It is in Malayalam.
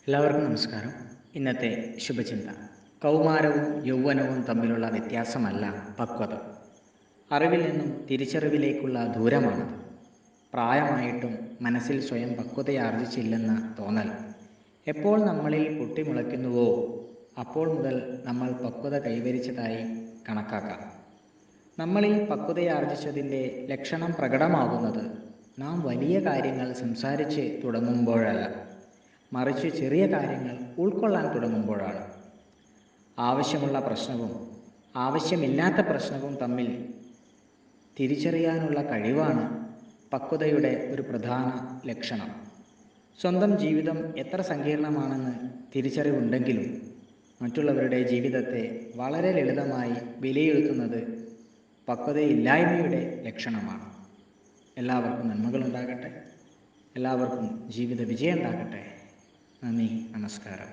എല്ലാവർക്കും നമസ്കാരം. ഇന്നത്തെ ശുഭചിന്ത: കൗമാരവും യൗവനവും തമ്മിലുള്ള വ്യത്യാസമല്ല പക്വത. അറിവിൽ നിന്നും തിരിച്ചറിവിലേക്കുള്ള ദൂരമാണത്. പ്രായമായിട്ടും മനസ്സിൽ സ്വയം പക്വതയാർജിച്ചില്ലെന്ന തോന്നൽ എപ്പോൾ നമ്മളിൽ പൊട്ടിമുളയ്ക്കുന്നുവോ അപ്പോൾ മുതൽ നമ്മൾ പക്വത കൈവരിച്ചതായി കണക്കാക്കാം. നമ്മളിൽ പക്വതയാർജിച്ചതിൻ്റെ ലക്ഷണം പ്രകടമാകുന്നത് നാം വലിയ കാര്യങ്ങൾ സംസാരിച്ച് തുടങ്ങുമ്പോഴല്ല, മറിച്ച് ചെറിയ കാര്യങ്ങൾ ഉൾക്കൊള്ളാൻ തുടങ്ങുമ്പോഴാണ്. ആവശ്യമുള്ള പ്രശ്നവും ആവശ്യമില്ലാത്ത പ്രശ്നവും തമ്മിൽ തിരിച്ചറിയാനുള്ള കഴിവാണ് പക്വതയുടെ ഒരു പ്രധാന ലക്ഷണം. സ്വന്തം ജീവിതം എത്ര സങ്കീർണമാണെന്ന് തിരിച്ചറിവുണ്ടെങ്കിലും മറ്റുള്ളവരുടെ ജീവിതത്തെ വളരെ ലളിതമായി വിലയിരുത്തുന്നത് പക്വതയില്ലായ്മയുടെ ലക്ഷണമാണ്. എല്ലാവർക്കും നന്മകളുണ്ടാകട്ടെ. എല്ലാവർക്കും ജീവിത വിജയം ഉണ്ടാകട്ടെ. നന്ദി, നമസ്കാരം.